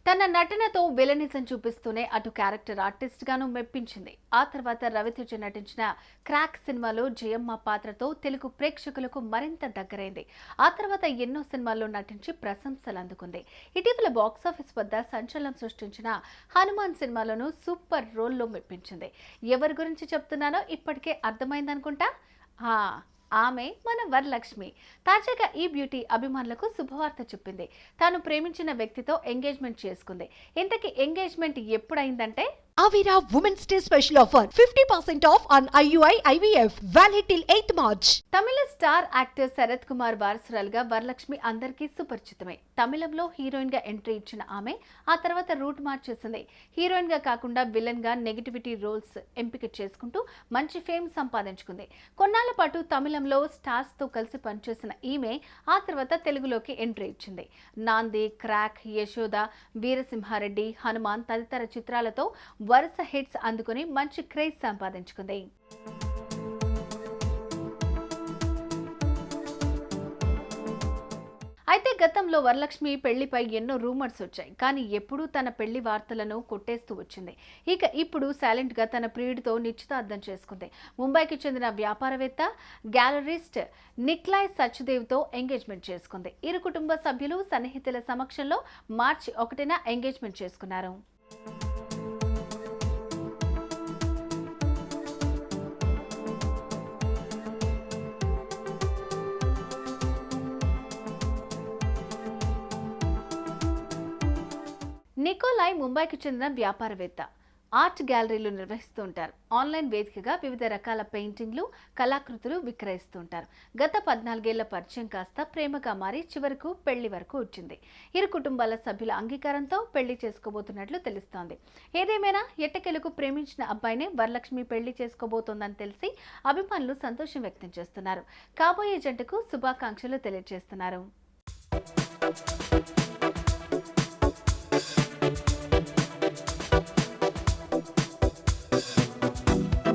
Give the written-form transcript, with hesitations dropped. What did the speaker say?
తన నటనతో విలనిజం చూపిస్తూనే అటు క్యారెక్టర్ ఆర్టిస్ట్ గాను మెప్పించింది. ఆ తర్వాత రవితేజ నటించిన క్రాక్ సినిమాలో జయమ్మ పాత్రతో తెలుగు ప్రేక్షకులకు మరింత దగ్గరైంది. ఆ తర్వాత ఎన్నో సినిమాల్లో నటించి ప్రశంసలు అందుకుంది. ఇటీవల బాక్సాఫీస్ వద్ద సంచలనం సృష్టించిన హనుమాన్ సినిమాలోనూ సూపర్ రోల్లో మెప్పించింది. ఎవరి గురించి చెప్తున్నానో ఇప్పటికే అర్థమైందనుకుంటా. ఆమె మన వరలక్ష్మి. తాజాగా ఈ బ్యూటీ అభిమానులకు శుభవార్త చెప్పింది. తాను ప్రేమించిన వ్యక్తితో ఎంగేజ్మెంట్ చేసుకుంది. ఇంతకీ engagement ఎప్పుడైందంటే, Avira Women's Day special offer 50% off on IUI IVF valid till 8th March. Tamil star actor Sarath Kumar వారసురాలుగా Varalakshmi అందరికీ సుపరిచితమే. తమిళంలో హీరోయిన్ గా ఎంట్రీ ఇచ్చిన ఆమె ఆ తర్వాత రూట్ మార్చేసింది. హీరోయిన్ గా కాకుండా విలన్ గా నెగటివిటీ రోల్స్ ఎంపిక చేసుకుంటూ మంచి ఫేమ్ సంపాదించుకుంది. కొన్నాళ్ల పాటు తమిళంలో స్టార్స్ తో కలిసి పనిచేసిన ఈమె ఆ తర్వాత తెలుగులోకి ఎంట్రీ ఇచ్చింది. నాంది, క్రాక్, యశోద, వీరసింహారెడ్డి, హనుమాన్ తదితర చిత్రాలతో వరుస హిట్స్ అందుకుని మంచి క్రేజ్ సంపాదించుకుంది. అయితే గతంలో వరలక్ష్మి పెళ్లిపై ఎన్నో రూమర్స్ వచ్చాయి. కానీ ఎప్పుడూ తన పెళ్లి వార్తలను కొట్టేస్తూ వచ్చింది. ఇక ఇప్పుడు సైలెంట్ గా తన ప్రియుడితో నిశ్చితార్థం చేసుకుంది. ముంబైకి చెందిన వ్యాపారవేత్త, గ్యాలరిస్ట్ నిక్లాయ్ సచ్దేవ్ తో ఎంగేజ్మెంట్ చేసుకుంది. ఇరు కుటుంబ సభ్యులు సన్నిహితుల సమక్షంలో మార్చి 1న ఎంగేజ్మెంట్ చేసుకున్నారు. నికోలాయ్ ముంబైకి చెందిన వ్యాపారవేత్త. ఆర్ట్ గ్యాలరీలు నిర్వహిస్తూ ఉంటారు. ఆన్లైన్ వేదికగా వివిధ రకాల పెయింటింగ్లు, కళాకృతులు విక్రయిస్తూ ఉంటారు. గత 14 ఏళ్ల పరిచయం కాస్త ప్రేమగా మారి చివరకు పెళ్లి వరకు వచ్చింది. ఇరు కుటుంబాల సభ్యుల అంగీకారంతో పెళ్లి చేసుకోబోతున్నట్లు తెలుస్తోంది. ఏదేమైనా ఎట్టకేలకు ప్రేమించిన అబ్బాయినే వరలక్ష్మి పెళ్లి చేసుకోబోతోందని తెలిసి అభిమానులు సంతోషం వ్యక్తం చేస్తున్నారు. కాబోయే జంటకు శుభాకాంక్షలు తెలియజేస్తున్నారు.